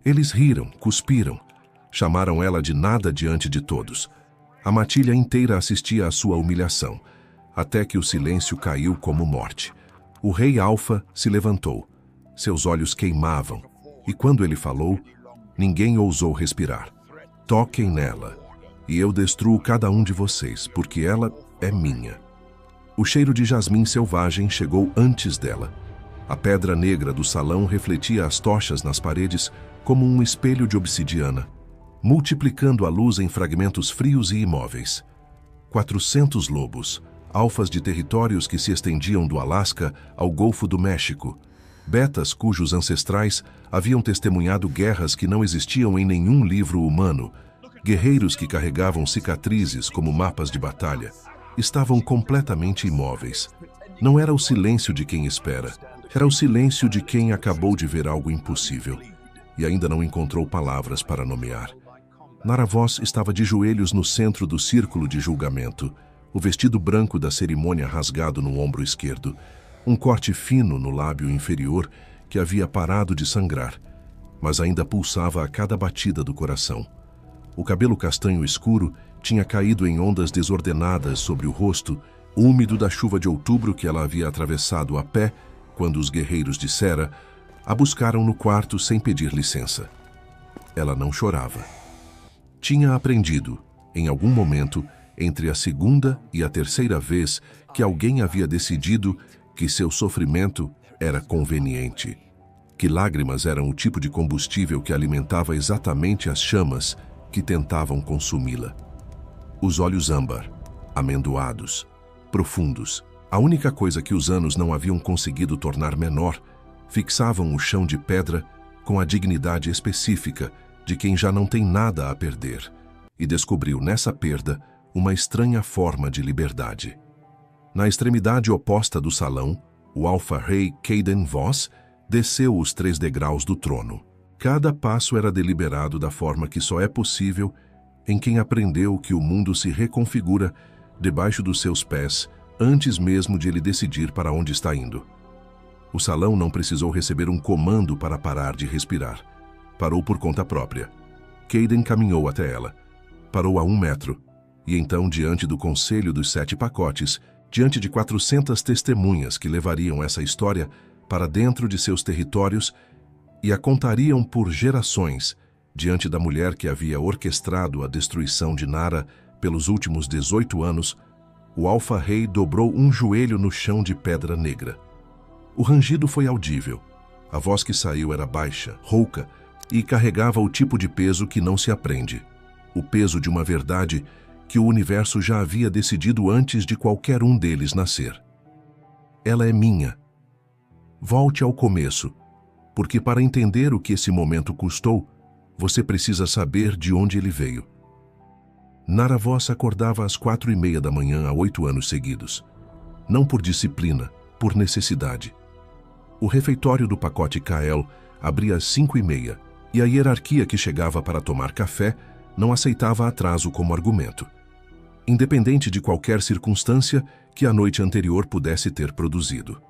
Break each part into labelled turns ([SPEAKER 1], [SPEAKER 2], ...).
[SPEAKER 1] Eles riram, cuspiram, chamaram ela de nada diante de todos. A matilha inteira assistia à sua humilhação, até que o silêncio caiu como morte. O rei Alfa se levantou. Seus olhos queimavam, e quando ele falou, ninguém ousou respirar. Toquem nela, e eu destruo cada um de vocês, porque ela é minha. O cheiro de jasmim selvagem chegou antes dela. A pedra negra do salão refletia as tochas nas paredes como um espelho de obsidiana, multiplicando a luz em fragmentos frios e imóveis. 400 lobos, alfas de territórios que se estendiam do Alasca ao Golfo do México, betas cujos ancestrais haviam testemunhado guerras que não existiam em nenhum livro humano, guerreiros que carregavam cicatrizes como mapas de batalha, estavam completamente imóveis. Não era o silêncio de quem espera, era o silêncio de quem acabou de ver algo impossível e ainda não encontrou palavras para nomear. Nara-Voz estava de joelhos no centro do círculo de julgamento, o vestido branco da cerimônia rasgado no ombro esquerdo, um corte fino no lábio inferior que havia parado de sangrar, mas ainda pulsava a cada batida do coração. O cabelo castanho escuro tinha caído em ondas desordenadas sobre o rosto, úmido da chuva de outubro que ela havia atravessado a pé quando os guerreiros de Sera a buscaram no quarto sem pedir licença. Ela não chorava. Tinha aprendido, em algum momento, entre a segunda e a terceira vez, que alguém havia decidido que seu sofrimento era conveniente, que lágrimas eram o tipo de combustível que alimentava exatamente as chamas que tentavam consumi-la. Os olhos âmbar, amendoados, profundos, a única coisa que os anos não haviam conseguido tornar menor, fixavam o chão de pedra com a dignidade específica de quem já não tem nada a perder, e descobriu nessa perda uma estranha forma de liberdade. Na extremidade oposta do salão, o alfa-rei Cayden Voss desceu os 3 degraus do trono. Cada passo era deliberado da forma que só é possível em quem aprendeu que o mundo se reconfigura debaixo dos seus pés antes mesmo de ele decidir para onde está indo. O salão não precisou receber um comando para parar de respirar. Parou por conta própria. Cayden caminhou até ela. Parou a 1 metro. E então, diante do Conselho dos 7 Pacotes, diante de 400 testemunhas que levariam essa história para dentro de seus territórios e a contariam por gerações, diante da mulher que havia orquestrado a destruição de Nara pelos últimos 18 anos, o alfa-rei dobrou um joelho no chão de pedra negra. O rangido foi audível. A voz que saiu era baixa, rouca, e carregava o tipo de peso que não se aprende. O peso de uma verdade que o universo já havia decidido antes de qualquer um deles nascer. Ela é minha. Volte ao começo, porque para entender o que esse momento custou, você precisa saber de onde ele veio. Nara-Voz acordava às 4:30 da manhã há 8 anos seguidos. Não por disciplina, por necessidade. O refeitório do pacote Kael abria às 5:30 e a hierarquia que chegava para tomar café não aceitava atraso como argumento, independente de qualquer circunstância que a noite anterior pudesse ter produzido.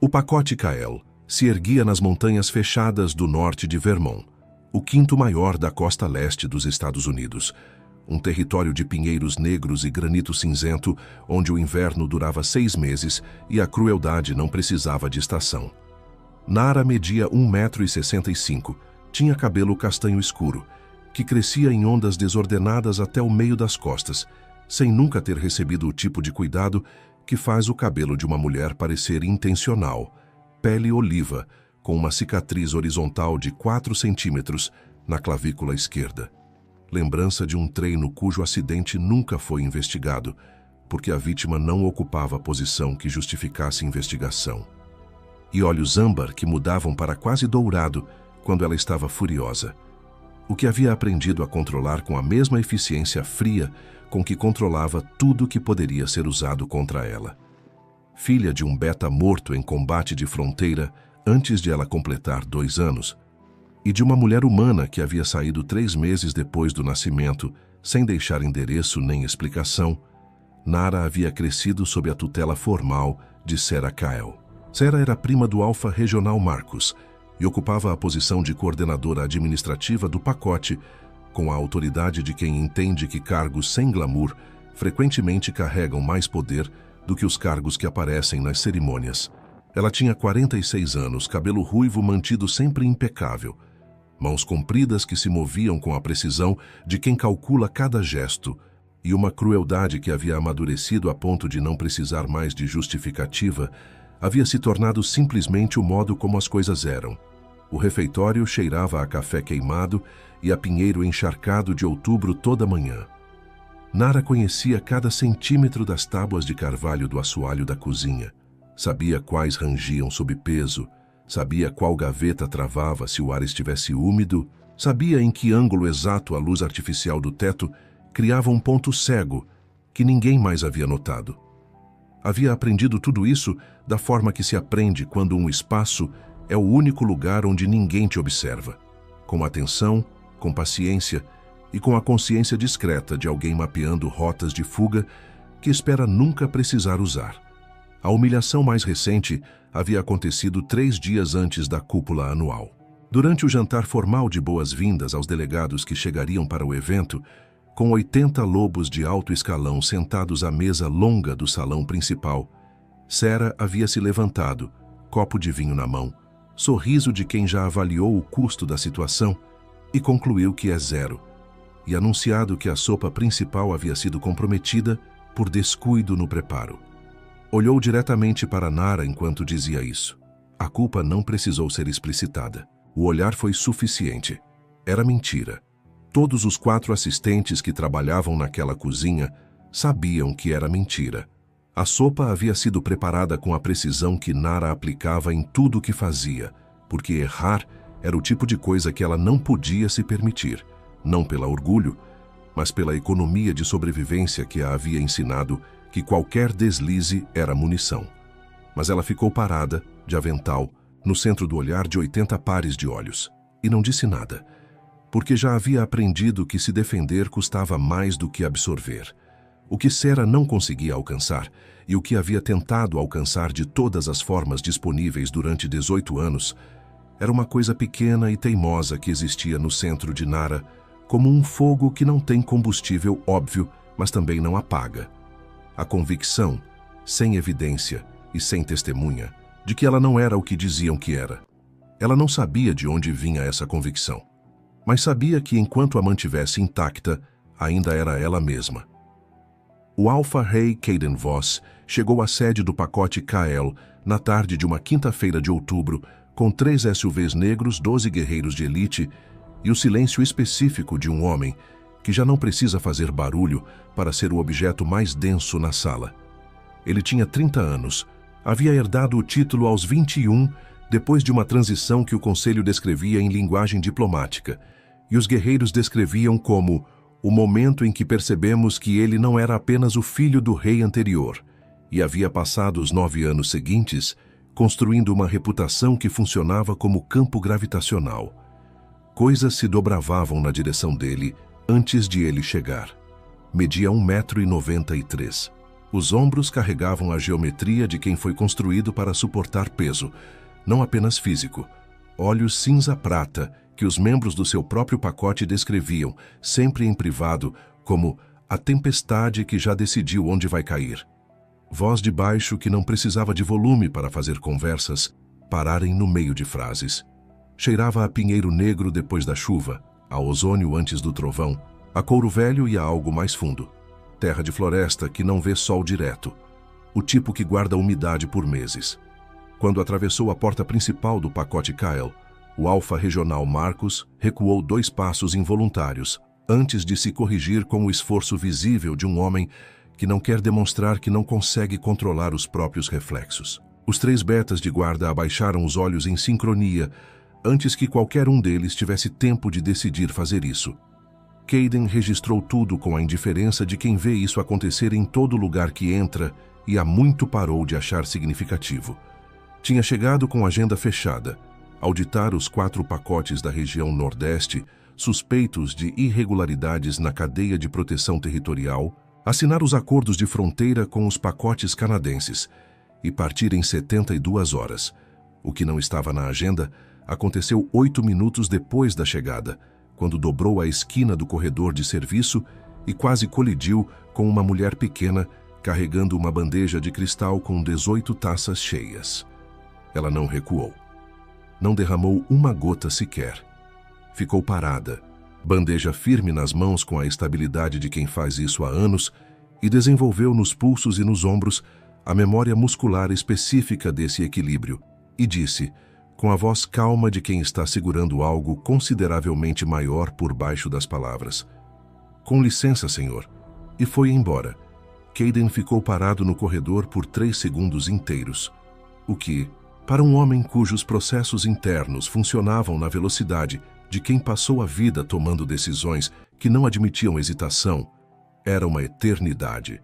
[SPEAKER 1] O pacote Kael se erguia nas montanhas fechadas do norte de Vermont, o 5º maior da costa leste dos Estados Unidos, um território de pinheiros negros e granito cinzento, onde o inverno durava 6 meses e a crueldade não precisava de estação. Nara media 1,65 m, tinha cabelo castanho escuro, que crescia em ondas desordenadas até o meio das costas, sem nunca ter recebido o tipo de cuidado que faz o cabelo de uma mulher parecer intencional, pele oliva, com uma cicatriz horizontal de 4 centímetros na clavícula esquerda. Lembrança de um treino cujo acidente nunca foi investigado, porque a vítima não ocupava a posição que justificasse investigação. E olhos âmbar que mudavam para quase dourado quando ela estava furiosa. O que havia aprendido a controlar com a mesma eficiência fria com que controlava tudo que poderia ser usado contra ela. Filha de um beta morto em combate de fronteira antes de ela completar 2 anos, e de uma mulher humana que havia saído 3 meses depois do nascimento, sem deixar endereço nem explicação, Nara havia crescido sob a tutela formal de Sera Kael. Sera era prima do alfa regional Marcus, e ocupava a posição de coordenadora administrativa do pacote, com a autoridade de quem entende que cargos sem glamour frequentemente carregam mais poder do que os cargos que aparecem nas cerimônias. Ela tinha 46 anos, cabelo ruivo mantido sempre impecável, mãos compridas que se moviam com a precisão de quem calcula cada gesto, e uma crueldade que havia amadurecido a ponto de não precisar mais de justificativa, havia se tornado simplesmente o modo como as coisas eram. O refeitório cheirava a café queimado e a pinheiro encharcado de outubro toda manhã. Nara conhecia cada centímetro das tábuas de carvalho do assoalho da cozinha. Sabia quais rangiam sob peso, sabia qual gaveta travava se o ar estivesse úmido, sabia em que ângulo exato a luz artificial do teto criava um ponto cego que ninguém mais havia notado. Havia aprendido tudo isso da forma que se aprende quando um espaço é o único lugar onde ninguém te observa, com atenção, com paciência e com a consciência discreta de alguém mapeando rotas de fuga que espera nunca precisar usar. A humilhação mais recente havia acontecido 3 dias antes da cúpula anual. Durante o jantar formal de boas-vindas aos delegados que chegariam para o evento, com 80 lobos de alto escalão sentados à mesa longa do salão principal, Sera havia se levantado, copo de vinho na mão, sorriso de quem já avaliou o custo da situação e concluiu que é 0, e anunciado que a sopa principal havia sido comprometida por descuido no preparo. Olhou diretamente para Nara enquanto dizia isso. A culpa não precisou ser explicitada. O olhar foi suficiente. Era mentira. Todos os 4 assistentes que trabalhavam naquela cozinha sabiam que era mentira. A sopa havia sido preparada com a precisão que Nara aplicava em tudo o que fazia, porque errar era o tipo de coisa que ela não podia se permitir, não pelo orgulho, mas pela economia de sobrevivência que a havia ensinado que qualquer deslize era munição. Mas ela ficou parada, de avental, no centro do olhar de 80 pares de olhos, e não disse nada, porque já havia aprendido que se defender custava mais do que absorver. O que Sera não conseguia alcançar, e o que havia tentado alcançar de todas as formas disponíveis durante 18 anos, era uma coisa pequena e teimosa que existia no centro de Nara, como um fogo que não tem combustível óbvio, mas também não apaga. A convicção, sem evidência e sem testemunha, de que ela não era o que diziam que era. Ela não sabia de onde vinha essa convicção, mas sabia que enquanto a mantivesse intacta, ainda era ela mesma. O Alfa-Rei Cayden Voss chegou à sede do pacote Kael na tarde de uma quinta-feira de outubro, com 3 SUVs negros, 12 guerreiros de elite e o silêncio específico de um homem que já não precisa fazer barulho para ser o objeto mais denso na sala. Ele tinha 30 anos, havia herdado o título aos 21, depois de uma transição que o conselho descrevia em linguagem diplomática, e os guerreiros descreviam como o momento em que percebemos que ele não era apenas o filho do rei anterior, e havia passado os 9 anos seguintes construindo uma reputação que funcionava como campo gravitacional. Coisas se dobravavam na direção dele antes de ele chegar. Media 1,93 m. Os ombros carregavam a geometria de quem foi construído para suportar peso, não apenas físico. Olhos cinza-prata que os membros do seu próprio pacote descreviam, sempre em privado, como a tempestade que já decidiu onde vai cair. Voz de baixo que não precisava de volume para fazer conversas pararem no meio de frases. Cheirava a pinheiro negro depois da chuva, a ozônio antes do trovão, a couro velho e a algo mais fundo. Terra de floresta que não vê sol direto, o tipo que guarda umidade por meses. Quando atravessou a porta principal do pacote Kael, o alfa regional Marcus recuou 2 passos involuntários, antes de se corrigir com o esforço visível de um homem que não quer demonstrar que não consegue controlar os próprios reflexos. Os 3 betas de guarda abaixaram os olhos em sincronia, antes que qualquer um deles tivesse tempo de decidir fazer isso. Cayden registrou tudo com a indiferença de quem vê isso acontecer em todo lugar que entra e há muito parou de achar significativo. Tinha chegado com a agenda fechada, auditar os 4 pacotes da região Nordeste, suspeitos de irregularidades na cadeia de proteção territorial, assinar os acordos de fronteira com os pacotes canadenses e partir em 72 horas. O que não estava na agenda aconteceu 8 minutos depois da chegada, quando dobrou a esquina do corredor de serviço e quase colidiu com uma mulher pequena carregando uma bandeja de cristal com 18 taças cheias. Ela não recuou. Não derramou uma gota sequer. Ficou parada, bandeja firme nas mãos com a estabilidade de quem faz isso há anos, e desenvolveu nos pulsos e nos ombros a memória muscular específica desse equilíbrio, e disse, com a voz calma de quem está segurando algo consideravelmente maior por baixo das palavras: "Com licença, senhor", e foi embora. Kayden ficou parado no corredor por 3 segundos inteiros, o que, para um homem cujos processos internos funcionavam na velocidade de quem passou a vida tomando decisões que não admitiam hesitação, era uma eternidade.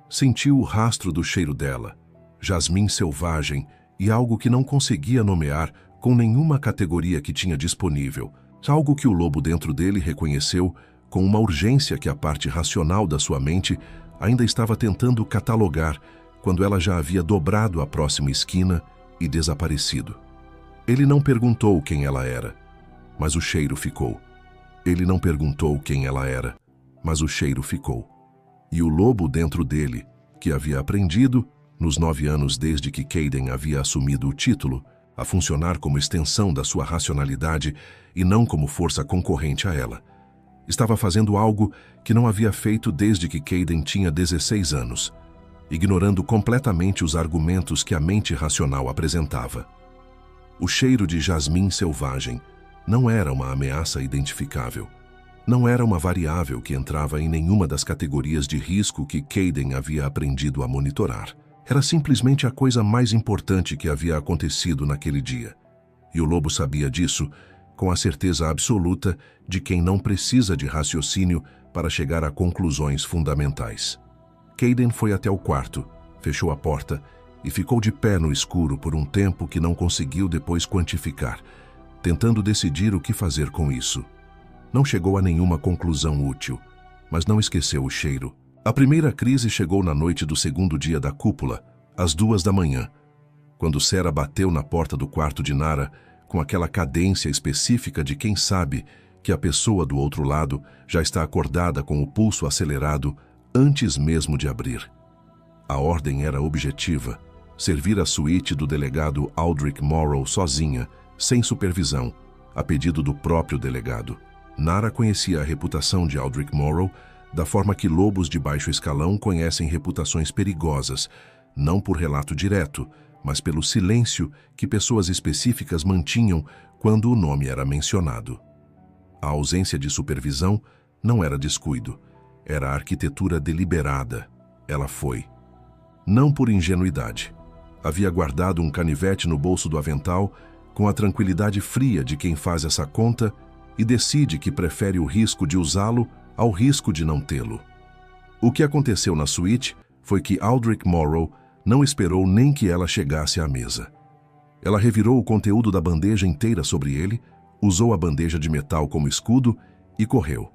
[SPEAKER 1] Sentiu o rastro do cheiro dela, jasmim selvagem e algo que não conseguia nomear com nenhuma categoria que tinha disponível, algo que o lobo dentro dele reconheceu com uma urgência que a parte racional da sua mente ainda estava tentando catalogar quando ela já havia dobrado a próxima esquina e desaparecido. Ele não perguntou quem ela era, mas o cheiro ficou. Ele não perguntou quem ela era, mas o cheiro ficou. E o lobo dentro dele, que havia aprendido, nos 9 anos desde que Kayden havia assumido o título, a funcionar como extensão da sua racionalidade e não como força concorrente a ela, estava fazendo algo que não havia feito desde que Kayden tinha 16 anos, ignorando completamente os argumentos que a mente racional apresentava. O cheiro de jasmim selvagem não era uma ameaça identificável. Não era uma variável que entrava em nenhuma das categorias de risco que Kayden havia aprendido a monitorar. Era simplesmente a coisa mais importante que havia acontecido naquele dia. E o lobo sabia disso com a certeza absoluta de quem não precisa de raciocínio para chegar a conclusões fundamentais. Kayden foi até o quarto, fechou a porta e ficou de pé no escuro por um tempo que não conseguiu depois quantificar, tentando decidir o que fazer com isso. Não chegou a nenhuma conclusão útil, mas não esqueceu o cheiro. A primeira crise chegou na noite do segundo dia da cúpula, às 2 da manhã, quando Sera bateu na porta do quarto de Nara com aquela cadência específica de quem sabe que a pessoa do outro lado já está acordada com o pulso acelerado antes mesmo de abrir. A ordem era objetiva: servir a suíte do delegado Aldrich Morrow sozinha, sem supervisão, a pedido do próprio delegado. Nara conhecia a reputação de Aldrich Morrow da forma que lobos de baixo escalão conhecem reputações perigosas, não por relato direto, mas pelo silêncio que pessoas específicas mantinham quando o nome era mencionado. A ausência de supervisão não era descuido, era arquitetura deliberada. Ela foi. Não por ingenuidade. Havia guardado um canivete no bolso do avental com a tranquilidade fria de quem faz essa conta e decide que prefere o risco de usá-lo ao risco de não tê-lo. O que aconteceu na suíte foi que Aldrich Morrow não esperou nem que ela chegasse à mesa. Ela revirou o conteúdo da bandeja inteira sobre ele, usou a bandeja de metal como escudo e correu.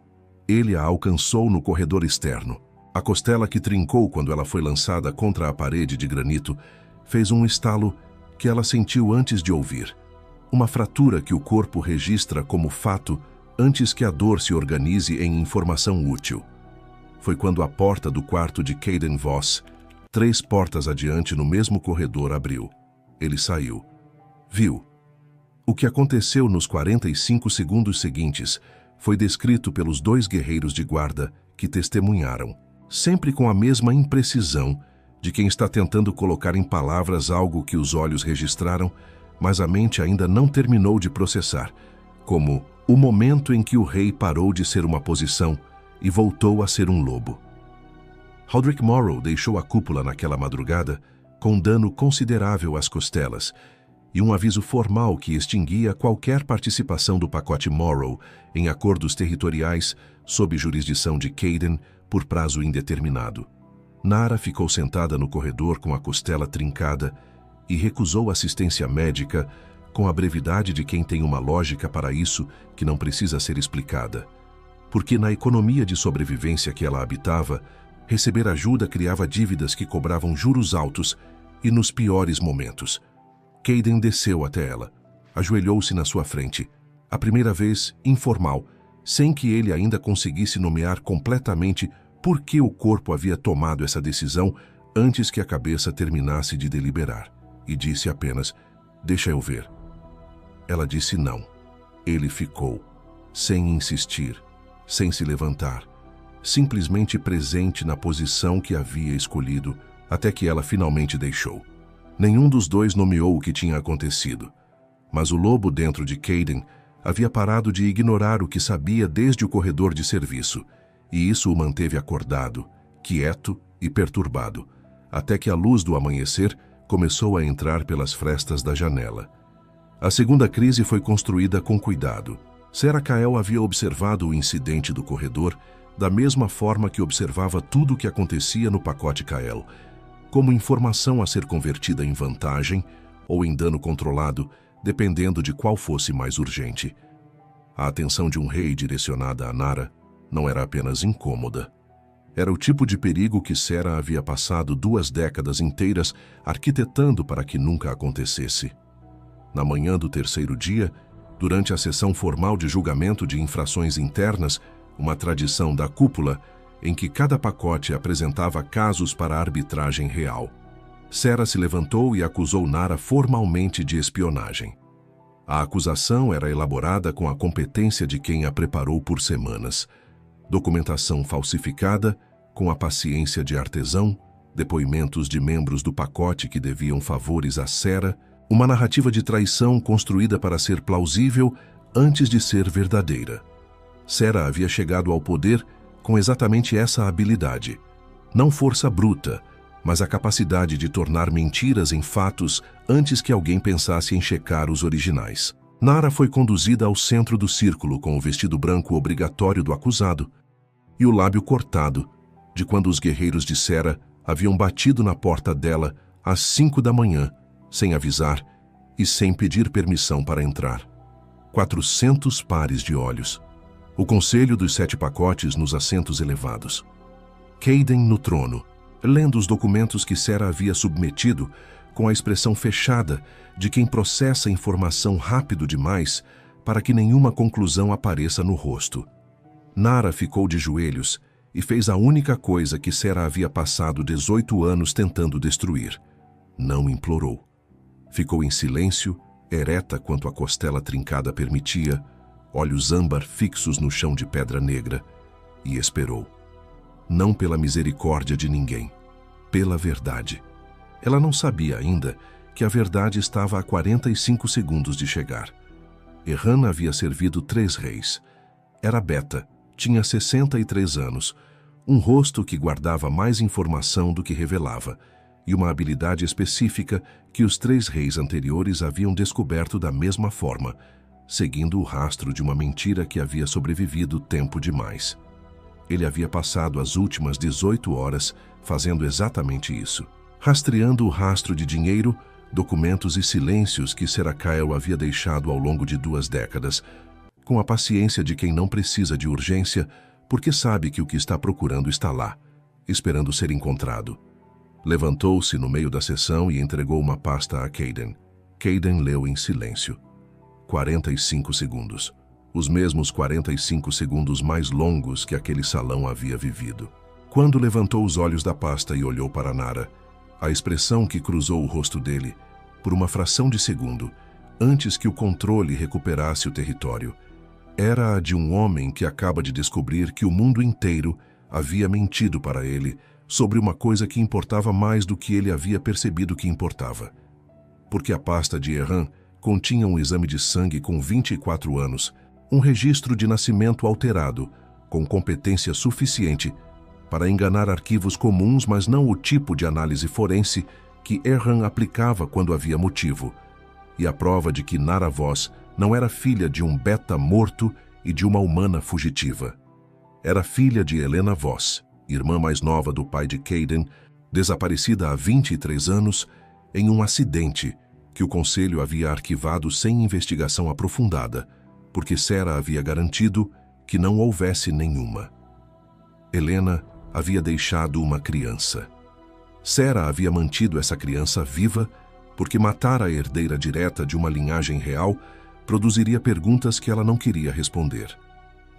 [SPEAKER 1] Ele a alcançou no corredor externo. A costela que trincou quando ela foi lançada contra a parede de granito fez um estalo que ela sentiu antes de ouvir. Uma fratura que o corpo registra como fato antes que a dor se organize em informação útil. Foi quando a porta do quarto de Kayden Voss, 3 portas adiante no mesmo corredor, abriu. Ele saiu. Viu. O que aconteceu nos 45 segundos seguintes foi descrito pelos 2 guerreiros de guarda que testemunharam, sempre com a mesma imprecisão de quem está tentando colocar em palavras algo que os olhos registraram, mas a mente ainda não terminou de processar, como o momento em que o rei parou de ser uma posição e voltou a ser um lobo. Aldrich Morrow deixou a cúpula naquela madrugada com dano considerável às costelas e um aviso formal que extinguia qualquer participação do pacote Morrow em acordos territoriais sob jurisdição de Kayden por prazo indeterminado. Nara ficou sentada no corredor com a costela trincada e recusou assistência médica com a brevidade de quem tem uma lógica para isso que não precisa ser explicada. Porque na economia de sobrevivência que ela habitava, receber ajuda criava dívidas que cobravam juros altos e nos piores momentos. Kayden desceu até ela, ajoelhou-se na sua frente, a primeira vez informal, sem que ele ainda conseguisse nomear completamente por que o corpo havia tomado essa decisão antes que a cabeça terminasse de deliberar, e disse apenas: "Deixa eu ver." Ela disse não. Ele ficou, sem insistir, sem se levantar, simplesmente presente na posição que havia escolhido, até que ela finalmente deixou. Nenhum dos dois nomeou o que tinha acontecido, mas o lobo dentro de Kayden havia parado de ignorar o que sabia desde o corredor de serviço, e isso o manteve acordado, quieto e perturbado, até que a luz do amanhecer começou a entrar pelas frestas da janela. A segunda crise foi construída com cuidado. Sarah Kael havia observado o incidente do corredor da mesma forma que observava tudo o que acontecia no pacote Kael, como informação a ser convertida em vantagem ou em dano controlado, dependendo de qual fosse mais urgente. A atenção de um rei direcionada a Nara não era apenas incômoda. Era o tipo de perigo que Sarah havia passado 2 décadas inteiras arquitetando para que nunca acontecesse. Na manhã do 3º dia, durante a sessão formal de julgamento de infrações internas, uma tradição da cúpula, em que cada pacote apresentava casos para arbitragem real, Sarah se levantou e acusou Nara formalmente de espionagem. A acusação era elaborada com a competência de quem a preparou por semanas. Documentação falsificada, com a paciência de artesão, depoimentos de membros do pacote que deviam favores a Sarah, uma narrativa de traição construída para ser plausível antes de ser verdadeira. Sarah havia chegado ao poder com exatamente essa habilidade. Não força bruta, mas a capacidade de tornar mentiras em fatos antes que alguém pensasse em checar os originais. Nara foi conduzida ao centro do círculo com o vestido branco obrigatório do acusado e o lábio cortado, de quando os guerreiros de Sarah haviam batido na porta dela às 5 da manhã, sem avisar e sem pedir permissão para entrar. 400 pares de olhos. O conselho dos 7 pacotes nos assentos elevados. Kayden no trono, lendo os documentos que Sarah havia submetido, com a expressão fechada de quem processa informação rápido demais para que nenhuma conclusão apareça no rosto. Nara ficou de joelhos e fez a única coisa que Sarah havia passado 18 anos tentando destruir. Não implorou. Ficou em silêncio, ereta quanto a costela trincada permitia, olhos âmbar fixos no chão de pedra negra, e esperou. Não pela misericórdia de ninguém, pela verdade. Ela não sabia ainda que a verdade estava a 45 segundos de chegar. Erhan havia servido 3 reis. Era beta, tinha 63 anos, um rosto que guardava mais informação do que revelava, e uma habilidade específica que os 3 reis anteriores haviam descoberto da mesma forma, seguindo o rastro de uma mentira que havia sobrevivido tempo demais. Ele havia passado as últimas 18 horas fazendo exatamente isso, rastreando o rastro de dinheiro, documentos e silêncios que Sarah Kael havia deixado ao longo de 2 décadas, com a paciência de quem não precisa de urgência, porque sabe que o que está procurando está lá, esperando ser encontrado. Levantou-se no meio da sessão e entregou uma pasta a Kayden. Kayden leu em silêncio. 45 segundos. Os mesmos 45 segundos mais longos que aquele salão havia vivido. Quando levantou os olhos da pasta e olhou para Nara, a expressão que cruzou o rosto dele, por uma fração de segundo, antes que o controle recuperasse o território, era a de um homem que acaba de descobrir que o mundo inteiro havia mentido para ele sobre uma coisa que importava mais do que ele havia percebido que importava. Porque a pasta de Erhan continha um exame de sangue com 24 anos, um registro de nascimento alterado, com competência suficiente para enganar arquivos comuns, mas não o tipo de análise forense que Erhan aplicava quando havia motivo, e a prova de que Nara Voss não era filha de um beta morto e de uma humana fugitiva. Era filha de Helena Voss, irmã mais nova do pai de Kayden, desaparecida há 23 anos em um acidente que o conselho havia arquivado sem investigação aprofundada, porque Sarah havia garantido que não houvesse nenhuma. Helena havia deixado uma criança. Sarah havia mantido essa criança viva porque matar a herdeira direta de uma linhagem real produziria perguntas que ela não queria responder.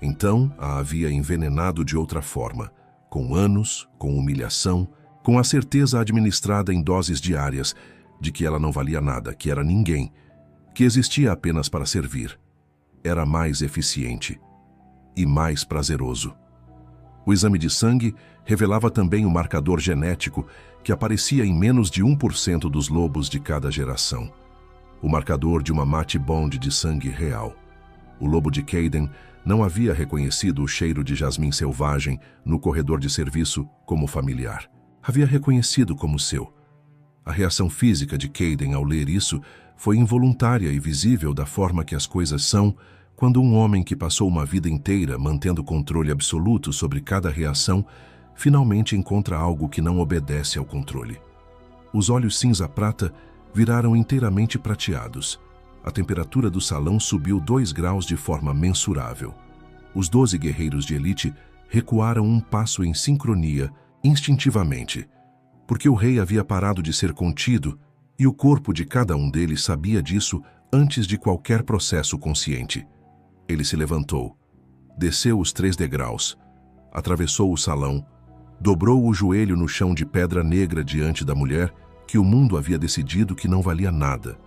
[SPEAKER 1] Então, a havia envenenado de outra forma, com anos, com humilhação, com a certeza administrada em doses diárias de que ela não valia nada, que era ninguém, que existia apenas para servir. Era mais eficiente e mais prazeroso. O exame de sangue revelava também o marcador genético que aparecia em menos de 1% dos lobos de cada geração. O marcador de uma mate bond de sangue real. O lobo de Kayden não havia reconhecido o cheiro de jasmim selvagem no corredor de serviço como familiar. Havia reconhecido como seu. A reação física de Kayden ao ler isso foi involuntária e visível da forma que as coisas são quando um homem que passou uma vida inteira mantendo controle absoluto sobre cada reação finalmente encontra algo que não obedece ao controle. Os olhos cinza-prata viraram inteiramente prateados. A temperatura do salão subiu 2 graus de forma mensurável. Os 12 guerreiros de elite recuaram um passo em sincronia, instintivamente, porque o rei havia parado de ser contido e o corpo de cada um deles sabia disso antes de qualquer processo consciente. Ele se levantou, desceu os 3 degraus, atravessou o salão, dobrou o joelho no chão de pedra negra diante da mulher que o mundo havia decidido que não valia nada,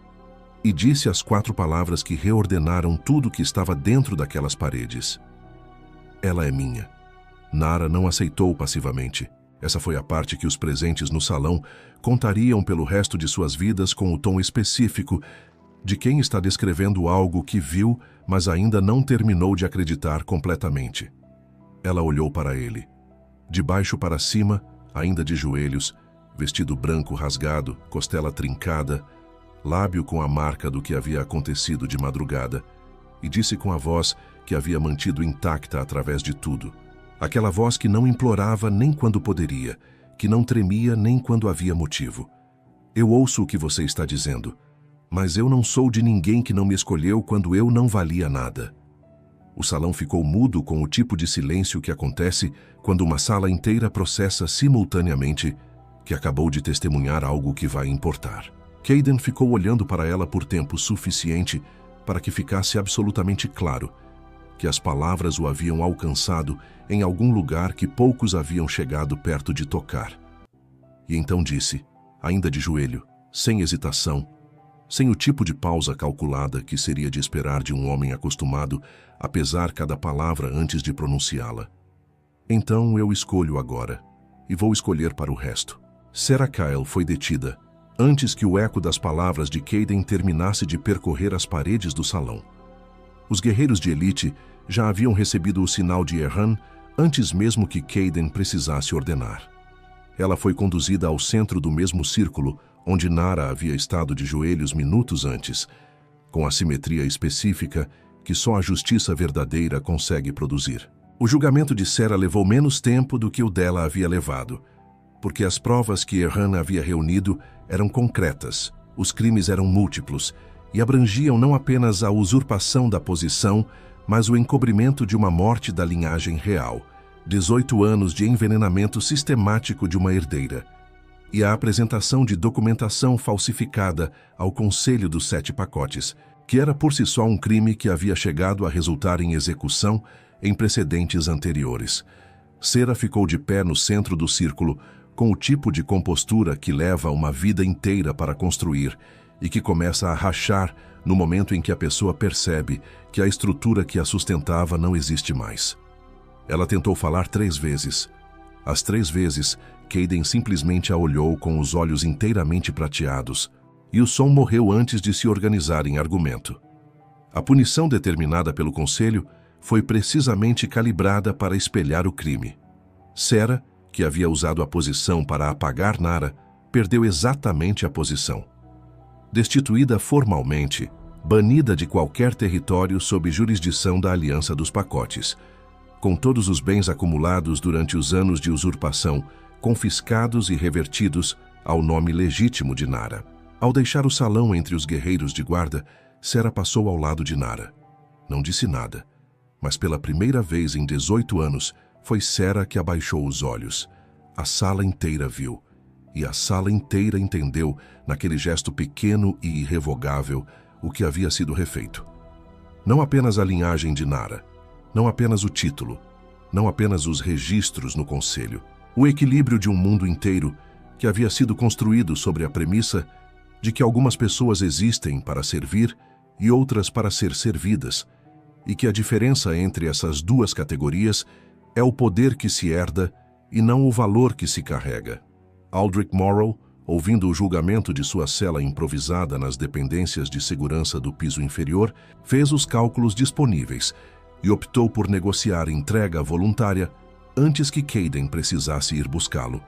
[SPEAKER 1] e disse as 4 palavras que reordenaram tudo que estava dentro daquelas paredes. Ela é minha. Nara não aceitou passivamente. Essa foi a parte que os presentes no salão contariam pelo resto de suas vidas com o tom específico de quem está descrevendo algo que viu, mas ainda não terminou de acreditar completamente. Ela olhou para ele. De baixo para cima, ainda de joelhos, vestido branco rasgado, costela trincada, lábio com a marca do que havia acontecido de madrugada, e disse com a voz que havia mantido intacta através de tudo. Aquela voz que não implorava nem quando poderia, que não tremia nem quando havia motivo. Eu ouço o que você está dizendo, mas eu não sou de ninguém que não me escolheu quando eu não valia nada. O salão ficou mudo com o tipo de silêncio que acontece quando uma sala inteira processa simultaneamente que acabou de testemunhar algo que vai importar. Kayden ficou olhando para ela por tempo suficiente para que ficasse absolutamente claro que as palavras o haviam alcançado em algum lugar que poucos haviam chegado perto de tocar. E então disse, ainda de joelho, sem hesitação, sem o tipo de pausa calculada que seria de esperar de um homem acostumado a pesar cada palavra antes de pronunciá-la. Então eu escolho agora, e vou escolher para o resto. Sarah Kyle foi detida antes que o eco das palavras de Kayden terminasse de percorrer as paredes do salão. Os guerreiros de elite já haviam recebido o sinal de Erhan antes mesmo que Kayden precisasse ordenar. Ela foi conduzida ao centro do mesmo círculo onde Nara havia estado de joelhos minutos antes, com a simetria específica que só a justiça verdadeira consegue produzir. O julgamento de Sarah levou menos tempo do que o dela havia levado, porque as provas que Erhan havia reunido eram concretas, os crimes eram múltiplos e abrangiam não apenas a usurpação da posição, mas o encobrimento de uma morte da linhagem real, 18 anos de envenenamento sistemático de uma herdeira, e a apresentação de documentação falsificada ao Conselho dos 7 Pacotes, que era por si só um crime que havia chegado a resultar em execução em precedentes anteriores. Sarah ficou de pé no centro do círculo, com o tipo de compostura que leva uma vida inteira para construir e que começa a rachar no momento em que a pessoa percebe que a estrutura que a sustentava não existe mais. Ela tentou falar 3 vezes. As 3 vezes, Kayden simplesmente a olhou com os olhos inteiramente prateados, e o som morreu antes de se organizar em argumento. A punição determinada pelo Conselho foi precisamente calibrada para espelhar o crime. Sarah, que havia usado a posição para apagar Nara, perdeu exatamente a posição. Destituída formalmente, banida de qualquer território sob jurisdição da Aliança dos Pacotes, com todos os bens acumulados durante os anos de usurpação confiscados e revertidos ao nome legítimo de Nara. Ao deixar o salão entre os guerreiros de guarda, Sarah passou ao lado de Nara. Não disse nada, mas pela primeira vez em 18 anos, foi Sarah que abaixou os olhos. A sala inteira viu, e a sala inteira entendeu, naquele gesto pequeno e irrevogável, o que havia sido refeito. Não apenas a linhagem de Nara, não apenas o título, não apenas os registros no conselho, o equilíbrio de um mundo inteiro que havia sido construído sobre a premissa de que algumas pessoas existem para servir e outras para ser servidas, e que a diferença entre essas duas categorias é o poder que se herda e não o valor que se carrega. Aldrich Morrow, ouvindo o julgamento de sua cela improvisada nas dependências de segurança do piso inferior, fez os cálculos disponíveis e optou por negociar entrega voluntária antes que Kayden precisasse ir buscá-lo.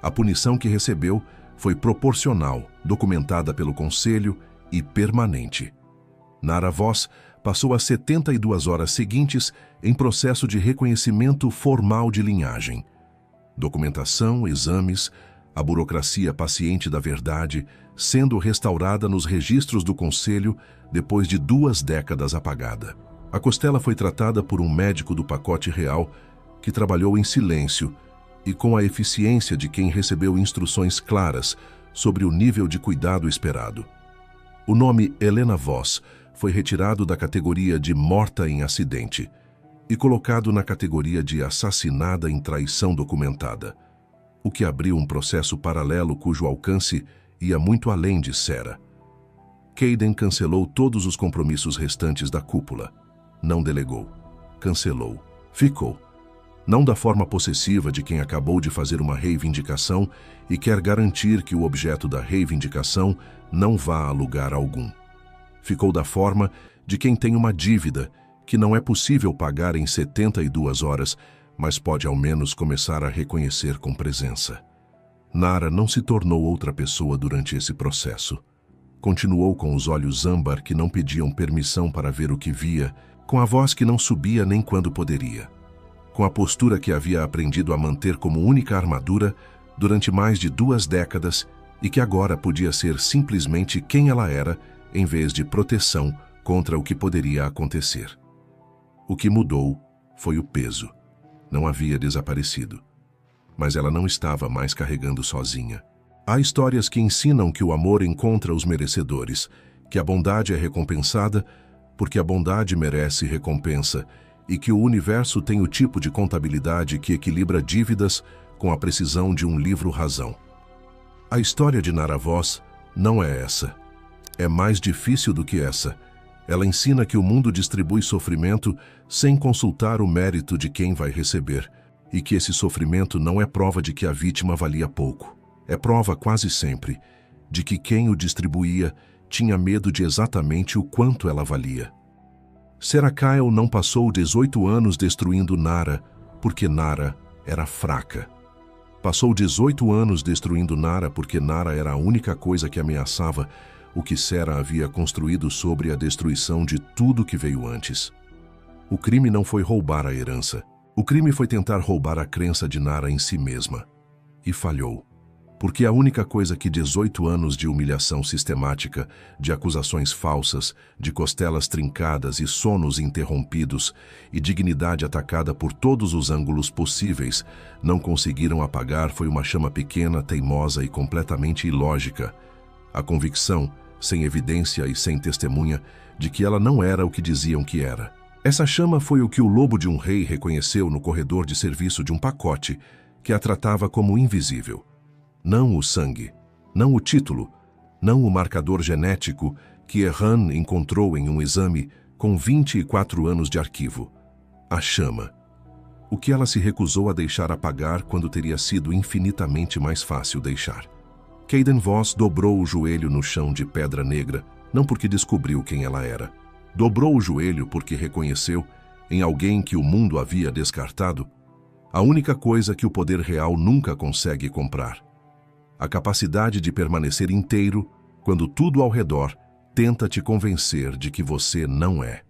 [SPEAKER 1] A punição que recebeu foi proporcional, documentada pelo Conselho e permanente. Nara Voss passou as 72 horas seguintes em processo de reconhecimento formal de linhagem. Documentação, exames, a burocracia paciente da verdade, sendo restaurada nos registros do Conselho depois de 2 décadas apagada. A costela foi tratada por um médico do pacote real que trabalhou em silêncio e com a eficiência de quem recebeu instruções claras sobre o nível de cuidado esperado. O nome Helena Voss foi retirado da categoria de morta em acidente e colocado na categoria de assassinada em traição documentada, o que abriu um processo paralelo cujo alcance ia muito além de Sarah. Kayden cancelou todos os compromissos restantes da cúpula. Não delegou. Cancelou. Ficou. Não da forma possessiva de quem acabou de fazer uma reivindicação e quer garantir que o objeto da reivindicação não vá a lugar algum. Ficou da forma de quem tem uma dívida que não é possível pagar em 72 horas, mas pode ao menos começar a reconhecer com presença. Nara não se tornou outra pessoa durante esse processo. Continuou com os olhos âmbar que não pediam permissão para ver o que via, com a voz que não subia nem quando poderia, com a postura que havia aprendido a manter como única armadura durante mais de 2 décadas e que agora podia ser simplesmente quem ela era, em vez de proteção contra o que poderia acontecer. O que mudou foi o peso. Não havia desaparecido. Mas ela não estava mais carregando sozinha. Há histórias que ensinam que o amor encontra os merecedores, que a bondade é recompensada porque a bondade merece recompensa e que o universo tem o tipo de contabilidade que equilibra dívidas com a precisão de um livro-razão. A história de Nara Voss não é essa. É mais difícil do que essa. Ela ensina que o mundo distribui sofrimento sem consultar o mérito de quem vai receber, e que esse sofrimento não é prova de que a vítima valia pouco. É prova, quase sempre, de que quem o distribuía tinha medo de exatamente o quanto ela valia. Sarah Kyle não passou 18 anos destruindo Nara, porque Nara era fraca. Passou 18 anos destruindo Nara porque Nara era a única coisa que ameaçava o que Sarah havia construído sobre a destruição de tudo que veio antes. O crime não foi roubar a herança. O crime foi tentar roubar a crença de Nara em si mesma. E falhou. Porque a única coisa que 18 anos de humilhação sistemática, de acusações falsas, de costelas trincadas e sonos interrompidos, e dignidade atacada por todos os ângulos possíveis, não conseguiram apagar foi uma chama pequena, teimosa e completamente ilógica. A convicção, sem evidência e sem testemunha, de que ela não era o que diziam que era. Essa chama foi o que o lobo de um rei reconheceu no corredor de serviço de um pacote que a tratava como invisível. Não o sangue, não o título, não o marcador genético que Erhan encontrou em um exame com 24 anos de arquivo. A chama. O que ela se recusou a deixar apagar quando teria sido infinitamente mais fácil deixar. Kayden Voss dobrou o joelho no chão de pedra negra, não porque descobriu quem ela era. Dobrou o joelho porque reconheceu, em alguém que o mundo havia descartado, a única coisa que o poder real nunca consegue comprar. A capacidade de permanecer inteiro quando tudo ao redor tenta te convencer de que você não é.